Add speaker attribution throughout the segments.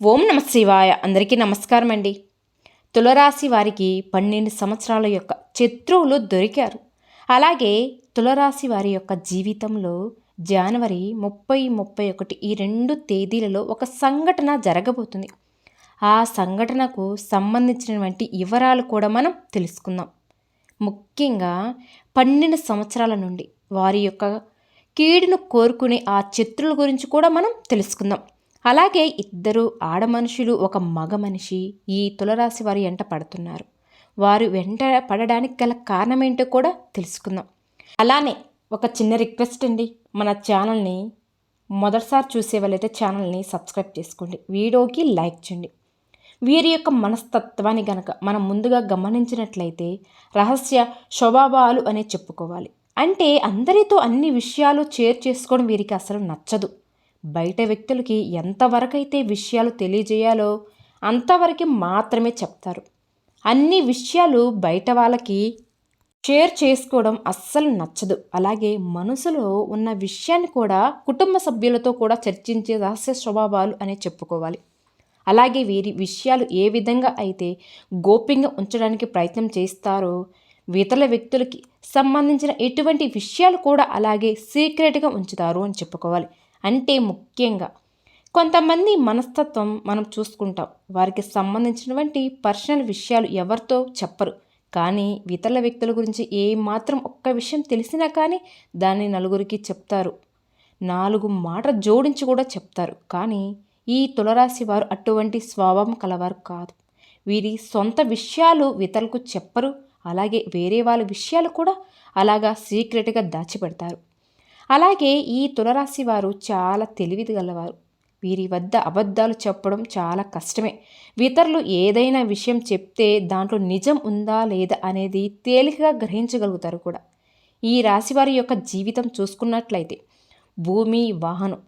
Speaker 1: ఓం నమ శివాయ. అందరికీ నమస్కారం అండి. తులరాశి వారికి 12 సంవత్సరాల యొక్క శత్రువులు దొరికారు. అలాగే తులరాశి వారి యొక్క జీవితంలో జనవరి 30, 31 ఈ 2 తేదీలలో ఒక సంఘటన జరగబోతుంది. ఆ సంఘటనకు సంబంధించినటువంటి వివరాలు కూడా మనం తెలుసుకుందాం. ముఖ్యంగా 12 సంవత్సరాల నుండి వారి యొక్క కీడును కోరుకునే ఆ శత్రువుల గురించి కూడా మనం తెలుసుకుందాం. అలాగే ఇద్దరు ఆడ మనుషులు ఒక మగ మనిషి ఈ తులరాశి వారి వెంట పడుతున్నారు. వారు వెంట పడడానికి గల కారణం ఏంటో కూడా తెలుసుకుందాం. అలానే ఒక చిన్న రిక్వెస్ట్ అండి, మన ఛానల్ని మొదటిసారి చూసే వాళ్ళైతే ఛానల్ని సబ్స్క్రైబ్ చేసుకోండి, వీడియోకి లైక్ చేయండి. వీరి యొక్క మనస్తత్వాన్ని గనక మనం ముందుగా గమనించినట్లయితే రహస్య స్వభావాలు అనే చెప్పుకోవాలి. అంటే అందరితో అన్ని విషయాలు షేర్ చేసుకోవడం వీరికి అసలు నచ్చదు. బయట వ్యక్తులకి ఎంతవరకైతే విషయాలు తెలియజేయాలో అంతవరకు మాత్రమే చెప్తారు. అన్ని విషయాలు బయట వాళ్ళకి షేర్ చేసుకోవడం అస్సలు నచ్చదు. అలాగే మనసులో ఉన్న విషయాన్ని కూడా కుటుంబ సభ్యులతో కూడా చర్చించే రహస్య స్వభావాలు అనే చెప్పుకోవాలి. అలాగే వీరి విషయాలు ఏ విధంగా అయితే గోప్యంగా ఉంచడానికి ప్రయత్నం చేస్తారో ఇతర వ్యక్తులకి సంబంధించిన ఎటువంటి విషయాలు కూడా అలాగే సీక్రెట్గా ఉంచుతారు అని చెప్పుకోవాలి. అంటే ముఖ్యంగా కొంతమంది మనస్తత్వం మనం చూసుకుంటాం, వారికి సంబంధించినటువంటి పర్సనల్ విషయాలు ఎవరితో చెప్పరు. కానీ ఇతర వ్యక్తుల గురించి ఏమాత్రం ఒక్క విషయం తెలిసినా కానీ దాన్ని నలుగురికి చెప్తారు. 4 మాటలు జోడించి కూడా చెప్తారు. కానీ ఈ తులరాశి వారు అటువంటి స్వభావం కలవారు కాదు. వీరి సొంత విషయాలు ఇతరులకు చెప్పరు. అలాగే వేరే వాళ్ళ విషయాలు కూడా అలాగా సీక్రెట్గా దాచిపెడతారు. అలాగే ఈ తులరాశి వారు చాలా తెలివిది గలవారు. వీరి వద్ద అబద్ధాలు చెప్పడం చాలా కష్టమే. ఇతరులు ఏదైనా విషయం చెప్తే దాంట్లో నిజం ఉందా లేదా అనేది తేలికగా గ్రహించగలుగుతారు కూడా. ఈ రాశివారి యొక్క జీవితం చూసుకున్నట్లయితే భూమి, వాహనం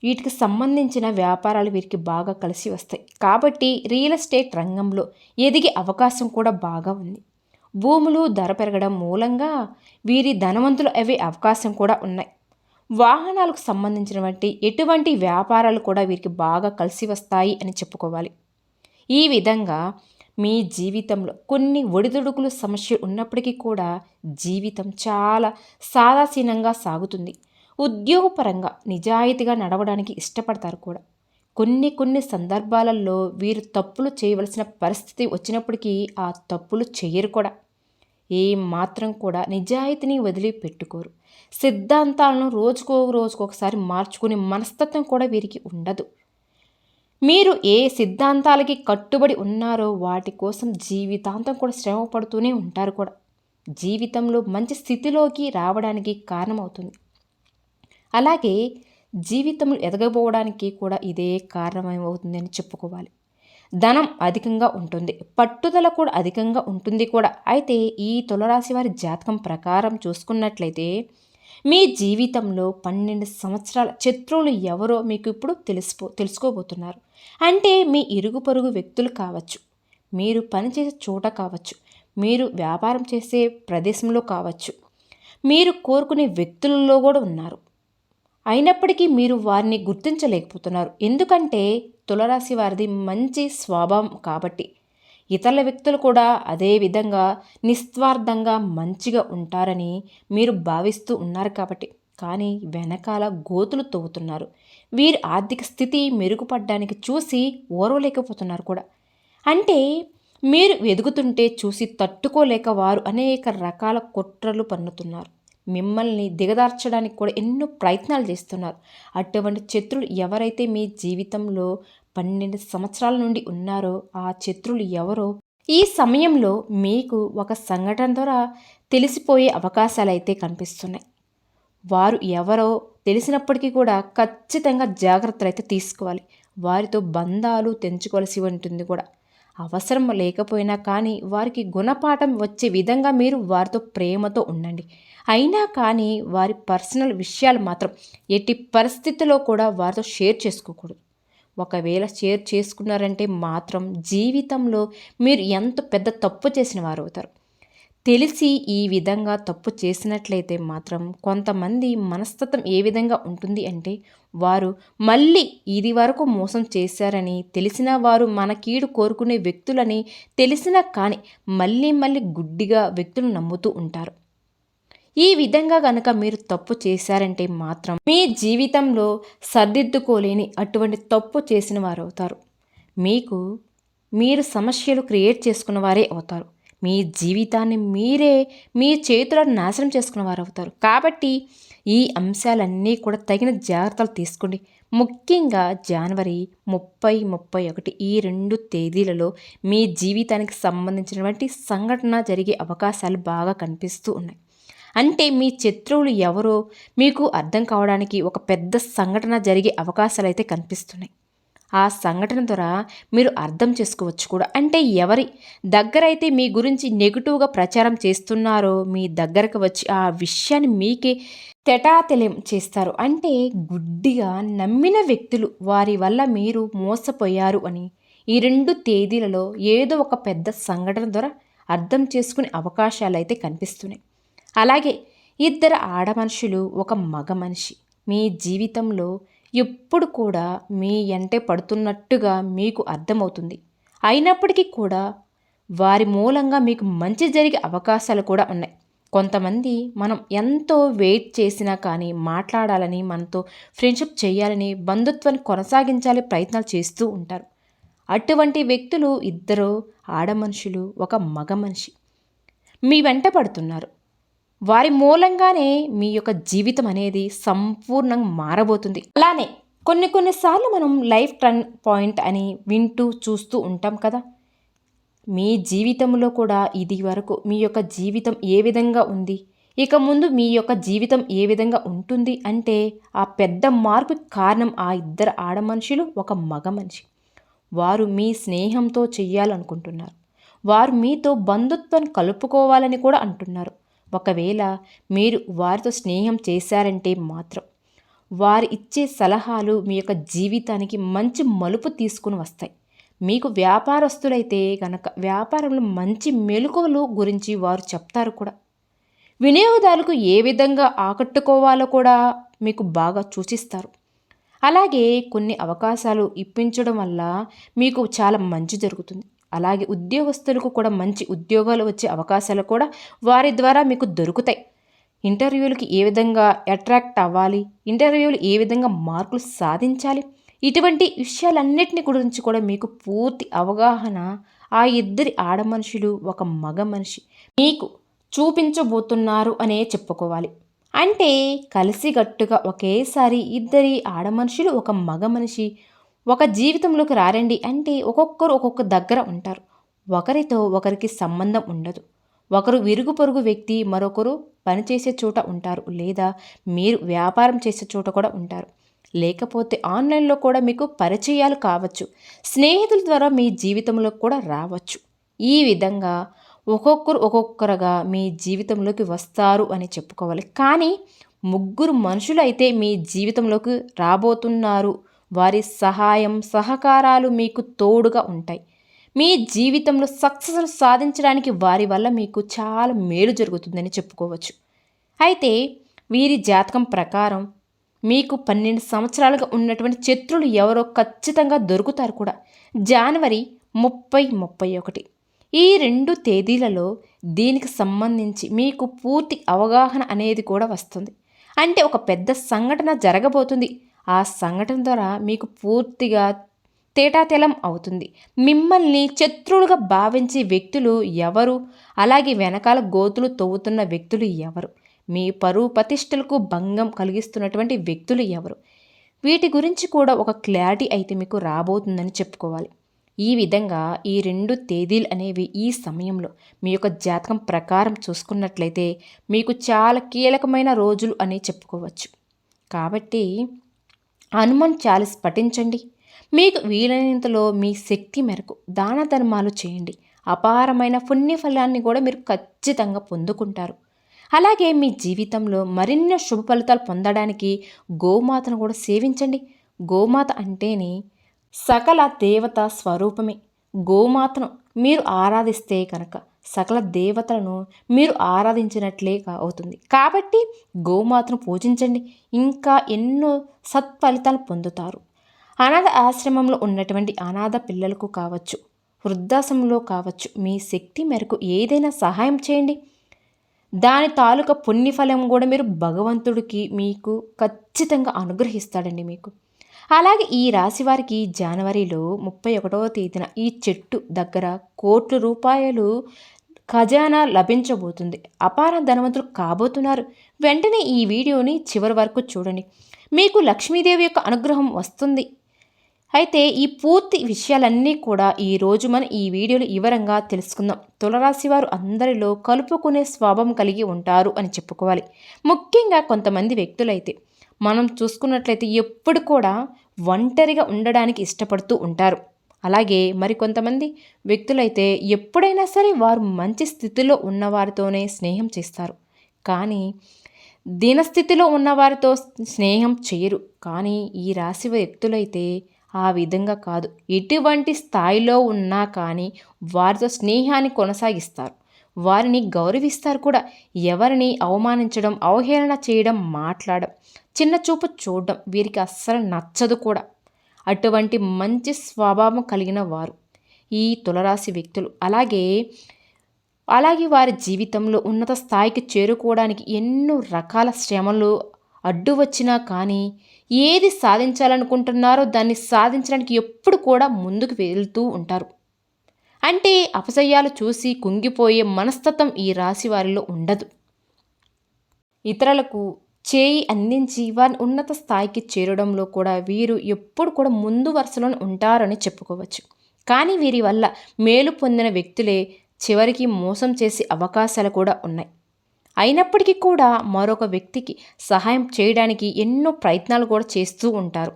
Speaker 1: వీటికి సంబంధించిన వ్యాపారాలు వీరికి బాగా కలిసి వస్తాయి. కాబట్టి రియల్ ఎస్టేట్ రంగంలో ఎదిగే అవకాశం కూడా బాగా ఉంది. భూములు ధర పెరగడం మూలంగా వీరి ధనవంతులు అవే అవకాశం కూడా ఉన్నాయి. వాహనాలకు సంబంధించినటువంటి ఎటువంటి వ్యాపారాలు కూడా వీరికి బాగా కలిసి వస్తాయి అని చెప్పుకోవాలి. ఈ విధంగా మీ జీవితంలో కొన్ని ఒడిదుడుకులు సమస్యలు ఉన్నప్పటికీ కూడా జీవితం చాలా సాదాసీనంగా సాగుతుంది. ఉద్యోగపరంగా నిజాయితీగా నడవడానికి ఇష్టపడతారు కూడా. కొన్ని సందర్భాలలో వీరు తప్పులు చేయవలసిన పరిస్థితి వచ్చినప్పటికీ ఆ తప్పులు చేయరు కూడా. ఏ మాత్రం కూడా నిజాయితీని వదిలిపెట్టుకోరు. సిద్ధాంతాలను రోజుకొకసారి మార్చుకునే మనస్తత్వం కూడా వీరికి ఉండదు. మీరు ఏ సిద్ధాంతాలకి కట్టుబడి ఉన్నారో వాటి కోసం జీవితాంతం కూడా శ్రమ పడుతూనే ఉంటారు కూడా. జీవితంలో మంచి స్థితిలోకి రావడానికి కారణమవుతుంది. అలాగే జీవితంలో ఎదగబోవడానికి కూడా ఇదే కారణమవుతుందని చెప్పుకోవాలి. ధనం అధికంగా ఉంటుంది, పట్టుదల కూడా అధికంగా ఉంటుంది కూడా. అయితే ఈ తులరాశి వారి జాతకం ప్రకారం చూసుకున్నట్లయితే మీ జీవితంలో 12 సంవత్సరాల శత్రువులు ఎవరో మీకు ఇప్పుడు తెలుసుకోబోతున్నారు. అంటే మీ ఇరుగు పొరుగు వ్యక్తులు కావచ్చు, మీరు పనిచేసే చోట కావచ్చు, మీరు వ్యాపారం చేసే ప్రదేశంలో కావచ్చు, మీరు కోరుకునే వ్యక్తులలో కూడా ఉన్నారు. అయినప్పటికీ మీరు వారిని గుర్తించలేకపోతున్నారు. ఎందుకంటే తులరాశి వారిది మంచి స్వభావం కాబట్టి. ఇతర వ్యక్తులు కూడా అదే విధంగా నిస్వార్థంగా మంచిగా ఉంటారని మీరు భావిస్తూ ఉన్నారు కాబట్టి. కానీ వెనకాల గోతులు తవ్వుతున్నారు. వీరి ఆర్థిక స్థితి మెరుగుపడడానికి చూసి ఓర్వలేకపోతున్నారు కూడా. అంటే మీరు ఎదుగుతుంటే చూసి తట్టుకోలేక వారు అనేక రకాల కుట్రలు పన్నుతున్నారు. మిమ్మల్ని దిగదార్చడానికి కూడా ఎన్నో ప్రయత్నాలు చేస్తున్నారు. అటువంటి శత్రులు ఎవరైతే మీ జీవితంలో 12 సంవత్సరాల నుండి ఉన్నారో ఆ శత్రులు ఎవరో ఈ సమయంలో మీకు ఒక సంఘటన ద్వారా తెలిసిపోయే అవకాశాలు అయితే కనిపిస్తున్నాయి. వారు ఎవరో తెలిసినప్పటికీ కూడా ఖచ్చితంగా జాగ్రత్తలు అయితే తీసుకోవాలి. వారితో బంధాలు తెంచుకోవాల్సి ఉంటుంది కూడా. అవసరం లేకపోయినా కానీ వారికి గుణపాఠం వచ్చే విధంగా మీరు వారితో ప్రేమతో ఉండండి. అయినా కానీ వారి పర్సనల్ విషయాలు మాత్రం ఎట్టి పరిస్థితుల్లో కూడా వారితో షేర్ చేసుకోకూడదు. ఒకవేళ షేర్ చేసుకున్నారంటే మాత్రం జీవితంలో మీరు ఎంత పెద్ద తప్పు చేసిన వారు అవుతారు. తెలిసి ఈ విధంగా తప్పు చేసినట్లయితే మాత్రం కొంతమంది మనస్తత్వం ఏ విధంగా ఉంటుంది అంటే వారు మళ్ళీ ఇది వరకు మోసం చేశారని తెలిసిన వారు మన కీడు కోరుకునే వ్యక్తులని తెలిసినా కానీ మళ్ళీ మళ్ళీ గుడ్డిగా వ్యక్తులు నమ్ముతూ ఉంటారు. ఈ విధంగా గనక మీరు తప్పు చేశారంటే మాత్రం మీ జీవితంలో సర్దిద్దుకోలేని అటువంటి తప్పు చేసిన వారు అవుతారు. మీరు సమస్యలు క్రియేట్ చేసుకున్న వారే అవుతారు. మీ జీవితాన్ని మీరే మీ చేతుల్లో నాశనం చేసుకున్న వారు అవుతారు. కాబట్టి ఈ అంశాలన్నీ కూడా తగిన జాగ్రత్తలు తీసుకోండి. ముఖ్యంగా జనవరి 30, 31 ఈ 2 తేదీలలో మీ జీవితానికి సంబంధించినటువంటి సంఘటన జరిగే అవకాశాలు బాగా కనిపిస్తూ ఉన్నాయి. అంటే మీ శత్రువులు ఎవరో మీకు అర్థం కావడానికి ఒక పెద్ద సంఘటన జరిగే అవకాశాలు అయితే కనిపిస్తున్నాయి. ఆ సంఘటన ద్వారా మీరు అర్థం చేసుకోవచ్చు కూడా. అంటే ఎవరి దగ్గరైతే మీ గురించి నెగిటివ్గా ప్రచారం చేస్తున్నారో మీ దగ్గరకు వచ్చి ఆ విషయాన్ని మీకే తెటాతెలం చేస్తారు. అంటే గుడ్డిగా నమ్మిన వ్యక్తులు వారి వల్ల మీరు మోసపోయారు అని ఈ 2 తేదీలలో ఏదో ఒక పెద్ద సంఘటన ద్వారా అర్థం చేసుకునే అవకాశాలు అయితే కనిపిస్తున్నాయి. అలాగే 2 ఆడమనుషులు ఒక మగ మనిషి మీ జీవితంలో ఎప్పుడు కూడా మీ ఎంటే పడుతున్నట్టుగా మీకు అర్థమవుతుంది. అయినప్పటికీ కూడా వారి మూలంగా మీకు మంచి జరిగే అవకాశాలు కూడా ఉన్నాయి. కొంతమంది మనం ఎంతో వెయిట్ చేసినా కానీ మాట్లాడాలని మనతో ఫ్రెండ్షిప్ చేయాలని బంధుత్వాన్ని కొనసాగించాలి ప్రయత్నాలు చేస్తూ ఉంటారు. అటువంటి వ్యక్తులు 2 ఆడమనుషులు ఒక మగ మనిషి మీ వెంట పడుతున్నారు. వారి మూలంగానే మీ యొక్క జీవితం అనేది సంపూర్ణంగా మారబోతుంది. అలానే కొన్నిసార్లు మనం లైఫ్ టర్న్ పాయింట్ అని వింటూ చూస్తూ ఉంటాం కదా. మీ జీవితంలో కూడా ఇది వరకు మీ యొక్క జీవితం ఏ విధంగా ఉంది, ఇక ముందు మీ యొక్క జీవితం ఏ విధంగా ఉంటుంది అంటే ఆ పెద్ద మార్పుకి కారణం ఆ 2 ఆడమనుషులు ఒక మగ మనిషి. వారు మీ స్నేహంతో చెయ్యాలనుకుంటున్నారు. వారు మీతో బంధుత్వాన్ని కలుపుకోవాలని కూడా అంటున్నారు. ఒకవేళ మీరు వారితో స్నేహం చేశారంటే మాత్రం వారు ఇచ్చే సలహాలు మీ యొక్క జీవితానికి మంచి మలుపు తీసుకుని వస్తాయి. మీకు వ్యాపారస్తులైతే కనుక వ్యాపారంలో మంచి మెలకువలు గురించి వారు చెప్తారు కూడా. వినియోగదారులకు ఏ విధంగా ఆకట్టుకోవాలో కూడా మీకు బాగా సూచిస్తారు. అలాగే కొన్ని అవకాశాలు ఇప్పించడం వల్ల మీకు చాలా మంచి జరుగుతుంది. అలాగే ఉద్యోగస్తులకు కూడా మంచి ఉద్యోగాలు వచ్చే అవకాశాలు కూడా వారి ద్వారా మీకు దొరుకుతాయి. ఇంటర్వ్యూలకి ఏ విధంగా అట్రాక్ట్ అవ్వాలి, ఇంటర్వ్యూలు ఏ విధంగా మార్కులు సాధించాలి, ఇటువంటి విషయాలన్నిటిని గురించి కూడా మీకు పూర్తి అవగాహన ఆ 2 ఆడమనుషులు ఒక మగ మనిషి మీకు చూపించబోతున్నారు అనే చెప్పుకోవాలి. అంటే కలిసిగట్టుగా ఒకేసారి 2 ఆడమనుషులు ఒక మగ మనిషి ఒక జీవితంలోకి రారండి. అంటే ఒక్కొక్కరు ఒక్కొక్క దగ్గర ఉంటారు. ఒకరితో ఒకరికి సంబంధం ఉండదు. ఒకరు విరుగు పొరుగు వ్యక్తి, మరొకరు పనిచేసే చోట ఉంటారు, లేదా మీరు వ్యాపారం చేసే చోట కూడా ఉంటారు. లేకపోతే ఆన్లైన్లో కూడా మీకు పరిచయాలు కావచ్చు, స్నేహితుల ద్వారా మీ జీవితంలో కూడా రావచ్చు. ఈ విధంగా ఒక్కొక్కరు ఒక్కొక్కరుగా మీ జీవితంలోకి వస్తారు అని చెప్పుకోవాలి. కానీ 3 మనుషులు అయితే మీ జీవితంలోకి రాబోతున్నారు. వారి సహాయం సహకారాలు మీకు తోడుగా ఉంటాయి. మీ జీవితంలో సక్సెస్ సాధించడానికి వారి వల్ల మీకు చాలా మేలు జరుగుతుందని చెప్పుకోవచ్చు. అయితే వీరి జాతకం ప్రకారం మీకు 12 సంవత్సరాలుగా ఉన్నటువంటి శత్రులు ఎవరో ఖచ్చితంగా దొరుకుతారు కూడా. జనవరి 30, 31 ఈ 2 తేదీలలో దీనికి సంబంధించి మీకు పూర్తి అవగాహన అనేది కూడా వస్తుంది. అంటే ఒక పెద్ద సంఘటన జరగబోతుంది. ఆ సంఘటన ద్వారా మీకు పూర్తిగా తేటాతెలం అవుతుంది. మిమ్మల్ని శత్రువులుగా భావించే వ్యక్తులు ఎవరు, అలాగే వెనకాల గోతులు తవ్వుతున్న వ్యక్తులు ఎవరు, మీ పరువు ప్రతిష్టలకు భంగం కలిగిస్తున్నటువంటి వ్యక్తులు ఎవరు, వీటి గురించి కూడా ఒక క్లారిటీ అయితే మీకు రాబోతుందని చెప్పుకోవాలి. ఈ విధంగా ఈ 2 తేదీలు అనేవి ఈ సమయంలో మీ యొక్క జాతకం ప్రకారం చూసుకున్నట్లయితే మీకు చాలా కీలకమైన రోజులు అని చెప్పుకోవచ్చు. కాబట్టి హనుమాన్ చాలీస్ పఠించండి. మీకు వీలైనంతలో మీ శక్తి మేరకు దాన ధర్మాలు చేయండి. అపారమైన పుణ్య ఫలాన్ని కూడా మీరు ఖచ్చితంగా పొందుకుంటారు. అలాగే మీ జీవితంలో మరిన్ని శుభ ఫలితాలు పొందడానికి గోమాతను కూడా సేవించండి. గోమాత అంటేనే సకల దేవత స్వరూపమే. గోమాతను మీరు ఆరాధిస్తే కనుక సకల దేవతలను మీరు ఆరాధించినట్లే అవుతుంది. కాబట్టి గోమాతను పూజించండి, ఇంకా ఎన్నో సత్ఫలితాలు పొందుతారు. అనాథ ఆశ్రమంలో ఉన్నటువంటి అనాథ పిల్లలకు కావచ్చు, వృద్ధాశ్రమంలో కావచ్చు, మీ శక్తి మేరకు ఏదైనా సహాయం చేయండి. దాని తాలూకా పుణ్యఫలం కూడా మీరు భగవంతుడికి మీకు ఖచ్చితంగా అనుగ్రహిస్తాడండి మీకు. అలాగే ఈ రాశి వారికి జనవరిలో 31వ తేదీన ఈ చెట్టు దగ్గర కోట్ల రూపాయలు ఖజానా లభించబోతుంది. అపార ధనవంతులు కాబోతున్నారు. వెంటనే ఈ వీడియోని చివరి వరకు చూడండి, మీకు లక్ష్మీదేవి యొక్క అనుగ్రహం వస్తుంది. అయితే ఈ పూర్తి విషయాలన్నీ కూడా ఈరోజు మనం ఈ వీడియోలో వివరంగా తెలుసుకుందాం. తులరాశి వారు అందరిలో కలుపుకునే స్వభావం కలిగి ఉంటారు అని చెప్పుకోవాలి. ముఖ్యంగా కొంతమంది వ్యక్తులైతే మనం చూసుకున్నట్లయితే ఎప్పుడు కూడా ఒంటరిగా ఉండడానికి ఇష్టపడుతూ ఉంటారు. అలాగే మరికొంతమంది వ్యక్తులైతే ఎప్పుడైనా సరే వారు మంచి స్థితిలో ఉన్నవారితోనే స్నేహం చేస్తారు, కానీ దీనస్థితిలో ఉన్నవారితో స్నేహం చేయరు. కానీ ఈ రాశి వ్యక్తులైతే ఆ విధంగా కాదు. ఎటువంటి స్థాయిలో ఉన్నా కానీ వారితో స్నేహాన్ని కొనసాగిస్తారు, వారిని గౌరవిస్తారు కూడా. ఎవరిని అవమానించడం, అవహేళన చేయడం, మాట్లాడడం, చిన్న చూపు చూడడం వీరికి అస్సలు నచ్చదు కూడా. అటువంటి మంచి స్వభావం కలిగిన వారు ఈ తులరాశి వ్యక్తులు. అలాగే వారి జీవితంలో ఉన్నత స్థాయికి చేరుకోవడానికి ఎన్నో రకాల శ్రమలు అడ్డు వచ్చినా కానీ ఏది సాధించాలనుకుంటున్నారో దాన్ని సాధించడానికి ఎప్పుడు కూడా ముందుకు వెళ్తూ ఉంటారు. అంటే అపజయాలు చూసి కుంగిపోయే మనస్తత్వం ఈ రాశి వారిలో ఉండదు. ఇతరులకు చేయి అందించి వారిని ఉన్నత స్థాయికి చేరడంలో కూడా వీరు ఎప్పుడు కూడా ముందు వరుసలో ఉంటారని చెప్పుకోవచ్చు. కానీ వీరి వల్ల మేలు పొందిన వ్యక్తులే చివరికి మోసం చేసే అవకాశాలు కూడా ఉన్నాయి. అయినప్పటికీ కూడా మరొక వ్యక్తికి సహాయం చేయడానికి ఎన్నో ప్రయత్నాలు కూడా చేస్తూ ఉంటారు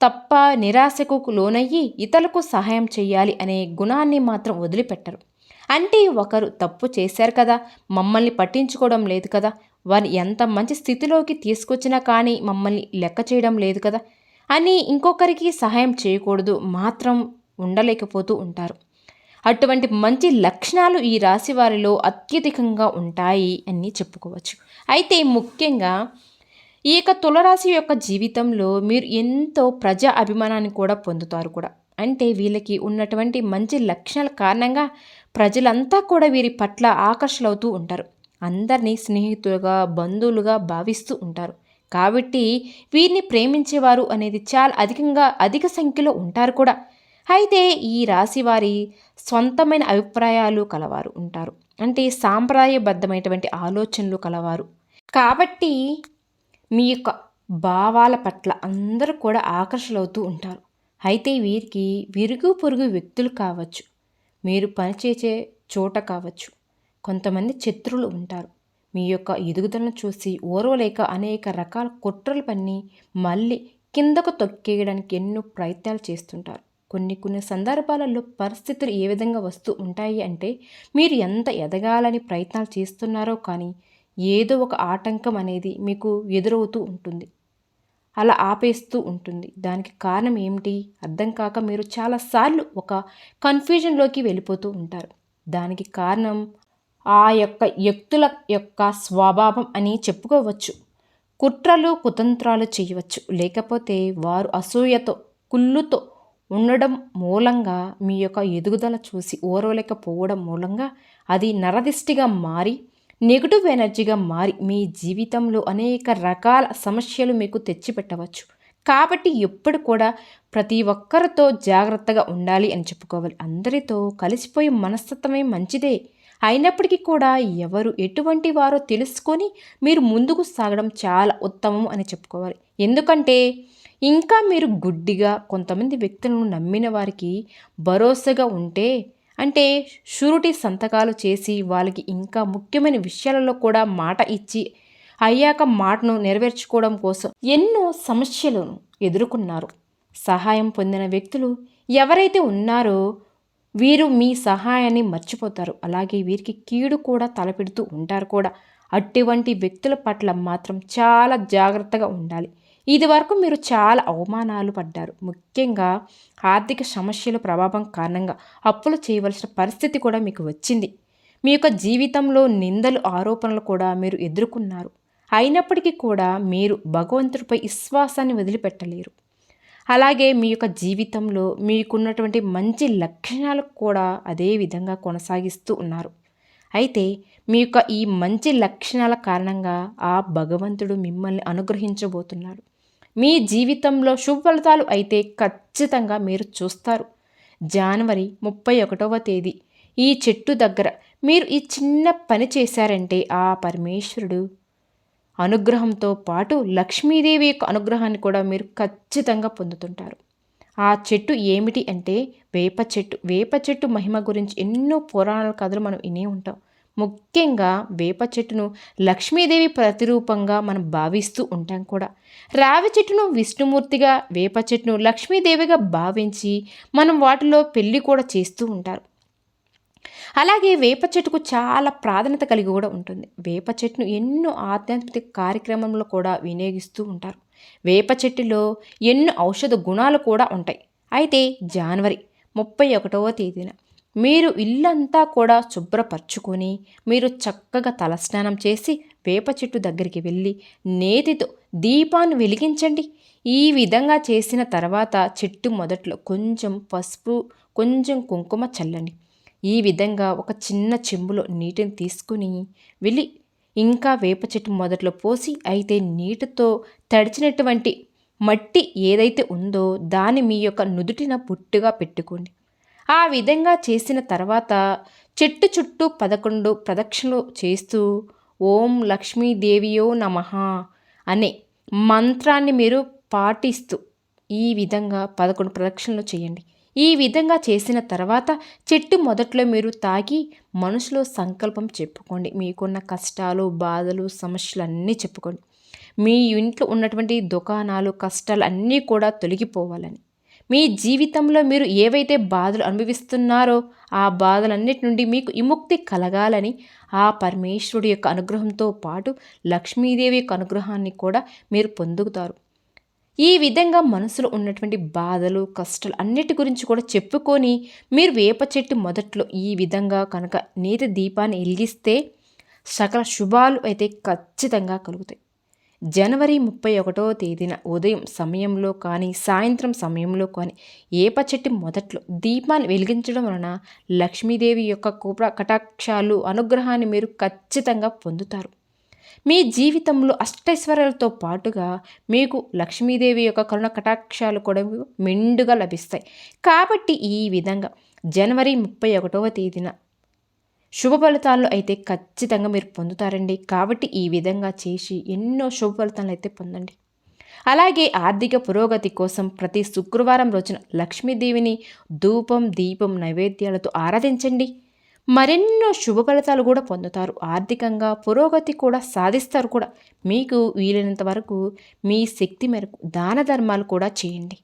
Speaker 1: తప్ప నిరాశకు లోనయ్యి ఇతరులకు సహాయం చేయాలి అనే గుణాన్ని మాత్రం వదిలిపెట్టరు. అంటే ఒకరు తప్పు చేశారు కదా, మమ్మల్ని పట్టించుకోవడం లేదు కదా, వారిని ఎంత మంచి స్థితిలోకి తీసుకొచ్చినా కానీ మమ్మల్ని లెక్క చేయడం లేదు కదా అని ఇంకొకరికి సహాయం చేయకూడదు మాత్రం ఉండలేకపోతూ ఉంటారు. అటువంటి మంచి లక్షణాలు ఈ రాశి వారిలో అత్యధికంగా ఉంటాయి అని చెప్పుకోవచ్చు. అయితే ముఖ్యంగా ఈ యొక్క తులరాశి యొక్క జీవితంలో మీరు ఎంతో ప్రజా అభిమానాన్ని కూడా పొందుతారు కూడా. అంటే వీళ్ళకి ఉన్నటువంటి మంచి లక్షణాల కారణంగా ప్రజలంతా కూడా వీరి పట్ల ఆకర్షితులవుతూ ఉంటారు. అందరినీ స్నేహితులుగా, బంధువులుగా భావిస్తూ ఉంటారు. కాబట్టి వీరిని ప్రేమించేవారు అనేది చాలా అధిక సంఖ్యలో ఉంటారు కూడా. అయితే ఈ రాశి వారి సొంతమైన అభిప్రాయాలు కలవారు ఉంటారు. అంటే సాంప్రదాయబద్ధమైనటువంటి ఆలోచనలు కలవారు. కాబట్టి మీ యొక్క భావాల పట్ల అందరూ కూడా ఆకర్షితులవుతూ ఉంటారు. అయితే వీరికి విరుగు పొరుగు వ్యక్తులు కావచ్చు, మీరు పనిచేసే చోట కావచ్చు, కొంతమంది శత్రువులు ఉంటారు. మీ యొక్క ఎదుగుదలను చూసి ఓర్వలేక అనేక రకాల కుట్రలు పన్ని మళ్ళీ కిందకు తొక్కేయడానికి ఎన్నో ప్రయత్నాలు చేస్తుంటారు. కొన్ని సందర్భాలలో పరిస్థితులు ఏ విధంగా వస్తూ ఉంటాయి అంటే మీరు ఎంత ఎదగాలని ప్రయత్నాలు చేస్తున్నారో కానీ ఏదో ఒక ఆటంకం అనేది మీకు ఎదురవుతూ ఉంటుంది, అలా ఆపేస్తూ ఉంటుంది. దానికి కారణం ఏమిటి అర్థం కాక మీరు చాలాసార్లు ఒక కన్ఫ్యూజన్లోకి వెళ్ళిపోతూ ఉంటారు. దానికి కారణం ఆ యొక్క వ్యక్తుల యొక్క స్వభావం అని చెప్పుకోవచ్చు. కుట్రలు కుతంత్రాలు చేయవచ్చు, లేకపోతే వారు అసూయతో కుళ్ళుతో ఉండడం మూలంగా మీ యొక్క ఎదుగుదల చూసి ఓర్వలేకపోవడం మూలంగా అది నరదిష్టిగా మారి నెగిటివ్ ఎనర్జీగా మారి మీ జీవితంలో అనేక రకాల సమస్యలు మీకు తెచ్చిపెట్టవచ్చు. కాబట్టి ఎప్పుడు కూడా ప్రతి ఒక్కరితో జాగ్రత్తగా ఉండాలి అని చెప్పుకోవాలి. అందరితో కలిసిపోయే మనస్తత్వమే మంచిదే. అయినప్పటికీ కూడా ఎవరు ఎటువంటి వారో తెలుసుకొని మీరు ముందుకు సాగడం చాలా ఉత్తమం అని చెప్పుకోవాలి. ఎందుకంటే ఇంకా మీరు గుడ్డిగా కొంతమంది వ్యక్తులను నమ్మిన వారికి భరోసాగా ఉంటే, అంటే షూరిటీ సంతకాలు చేసి వాళ్ళకి ఇంకా ముఖ్యమైన విషయాలలో కూడా మాట ఇచ్చి అయ్యాక మాటను నెరవేర్చుకోవడం కోసం ఎన్నో సమస్యలను ఎదుర్కొన్నారు. సహాయం పొందిన వ్యక్తులు ఎవరైతే ఉన్నారో వీరు మీ సహాయాన్ని మర్చిపోతారు. అలాగే వీరికి కీడు కూడా తలపెడుతూ ఉంటారు కూడా. అటువంటి వ్యక్తుల పట్ల మాత్రం చాలా జాగ్రత్తగా ఉండాలి. ఇది వరకు మీరు చాలా అవమానాలు పడ్డారు. ముఖ్యంగా ఆర్థిక సమస్యల ప్రభావం కారణంగా అప్పులు చేయవలసిన పరిస్థితి కూడా మీకు వచ్చింది. మీ యొక్క జీవితంలో నిందలు ఆరోపణలు కూడా మీరు ఎదుర్కొన్నారు. అయినప్పటికీ కూడా మీరు భగవంతుడిపై విశ్వాసాన్ని వదిలిపెట్టలేరు. అలాగే మీ యొక్క జీవితంలో మీకున్నటువంటి మంచి లక్షణాలు కూడా అదే విధంగా కొనసాగిస్తూ ఉన్నారు. అయితే మీ యొక్క ఈ మంచి లక్షణాల కారణంగా ఆ భగవంతుడు మిమ్మల్ని అనుగ్రహించబోతున్నాడు. మీ జీవితంలో శుభ ఫలితాలు అయితే ఖచ్చితంగా మీరు చూస్తారు. జనవరి 31వ తేదీ ఈ చెట్టు దగ్గర మీరు ఈ చిన్న పని చేశారంటే ఆ పరమేశ్వరుడు అనుగ్రహంతో పాటు లక్ష్మీదేవి యొక్క అనుగ్రహాన్ని కూడా మీరు ఖచ్చితంగా పొందుతుంటారు. ఆ చెట్టు ఏమిటి అంటే వేప చెట్టు. వేప చెట్టు మహిమ గురించి ఎన్నో పురాణాల కథలు మనం వినే ఉంటాం. ముఖ్యంగా వేప చెట్టును లక్ష్మీదేవి ప్రతిరూపంగా మనం భావిస్తూ ఉంటాం కూడా. రావి చెట్టును విష్ణుమూర్తిగా, వేప చెట్టును లక్ష్మీదేవిగా భావించి మనం వాటిలో పెళ్లి కూడా చేస్తూ ఉంటారు. అలాగే వేప చెట్టుకు చాలా ప్రాధాన్యత కలిగి కూడా ఉంటుంది. వేప చెట్టును ఎన్నో ఆధ్యాత్మిక కార్యక్రమంలో కూడా వినియోగిస్తూ ఉంటారు. వేప చెట్టులో ఎన్నో ఔషధ గుణాలు కూడా ఉంటాయి. అయితే జనవరి 31వ తేదీన మీరు ఇల్లంతా కూడా శుభ్రపరచుకొని మీరు చక్కగా తలస్నానం చేసి వేప చెట్టు దగ్గరికి వెళ్ళి నేతితో దీపాన్ని వెలిగించండి. ఈ విధంగా చేసిన తర్వాత చెట్టు మొదట్లో కొంచెం పసుపు, కొంచెం కుంకుమ చల్లండి. ఈ విధంగా ఒక చిన్న చెంబులో నీటిని తీసుకుని వెళ్ళి ఇంకా వేప చెట్టు మొదట్లో పోసి, అయితే నీటితో తడిచినటువంటి మట్టి ఏదైతే ఉందో దాన్ని మీ యొక్క నుదుటిన బొట్టుగా పెట్టుకోండి. ఆ విధంగా చేసిన తర్వాత చెట్టు చుట్టూ 11 ప్రదక్షిణలు చేస్తూ ఓం లక్ష్మీదేవియో నమః అనే మంత్రాన్ని మీరు పాటిస్తూ ఈ విధంగా 11 ప్రదక్షిణలు చేయండి. ఈ విధంగా చేసిన తర్వాత చెట్టు మొదట్లో మీరు తాగి మనసులో సంకల్పం చెప్పుకోండి. మీకున్న కష్టాలు, బాధలు, సమస్యలు అన్నీ చెప్పుకోండి. మీ ఇంట్లో ఉన్నటువంటి దుకాణాలు, కష్టాలు అన్నీ కూడా తొలగిపోవాలని, మీ జీవితంలో మీరు ఏవైతే బాధలు అనుభవిస్తున్నారో ఆ బాధలన్నిటి నుండి మీకు విముక్తి కలగాలని ఆ పరమేశ్వరుడి యొక్క అనుగ్రహంతో పాటు లక్ష్మీదేవి యొక్క అనుగ్రహాన్ని కూడా మీరు పొందుతారు. ఈ విధంగా మనసులో ఉన్నటువంటి బాధలు, కష్టాలు అన్నిటి గురించి కూడా చెప్పుకొని మీరు వేప చెట్టు మొదట్లో ఈ విధంగా కనుక నేతి దీపాన్ని వెలిగిస్తే సకల శుభాలు అయితే ఖచ్చితంగా కలుగుతాయి. జనవరి 31వ తేదీన ఉదయం సమయంలో కానీ, సాయంత్రం సమయంలో కానీ వేప చెట్టు మొదట్లో దీపాన్ని వెలిగించడం వలన లక్ష్మీదేవి యొక్క కృపా కటాక్షాలు, అనుగ్రహాన్ని మీరు ఖచ్చితంగా పొందుతారు. మీ జీవితంలో అష్టైశ్వర్యాలతో పాటుగా మీకు లక్ష్మీదేవి యొక్క కరుణ కటాక్షాలు కూడా మెండుగా లభిస్తాయి. కాబట్టి ఈ విధంగా జనవరి 31వ తేదీన శుభ ఫలితాలు అయితే ఖచ్చితంగా మీరు పొందుతారండి. కాబట్టి ఈ విధంగా చేసి ఎన్నో శుభ ఫలితాలు అయితే పొందండి. అలాగే ఆర్థిక పురోగతి కోసం ప్రతి శుక్రవారం రోజున లక్ష్మీదేవిని ధూపం, దీపం, నైవేద్యాలతో ఆరాధించండి. మరెన్నో శుభ ఫలితాలు కూడా పొందుతారు. ఆర్థికంగా పురోగతి కూడా సాధిస్తారు కూడా. మీకు వీలైనంత వరకు మీ శక్తి మేరకు దాన ధర్మాలు కూడా చేయండి.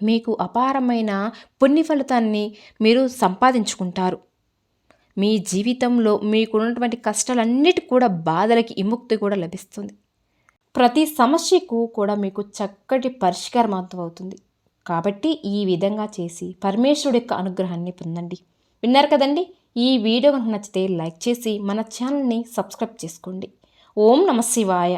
Speaker 1: మీకు అపారమైన పుణ్య ఫలితాన్ని మీరు సంపాదించుకుంటారు. మీ జీవితంలో మీకున్నటువంటి కష్టాలన్నిటి కూడా బాధలకి విముక్తి కూడా లభిస్తుంది. ప్రతి సమస్యకు కూడా మీకు చక్కటి పరిష్కారం అవుతుంది. కాబట్టి ఈ విధంగా చేసి పరమేశ్వరుడి యొక్క అనుగ్రహాన్ని పొందండి. విన్నారు కదండి. ఈ వీడియో కనుక నచ్చితే లైక్ చేసి మన ఛానల్ని సబ్స్క్రైబ్ చేసుకోండి. ఓం నమః శివాయ.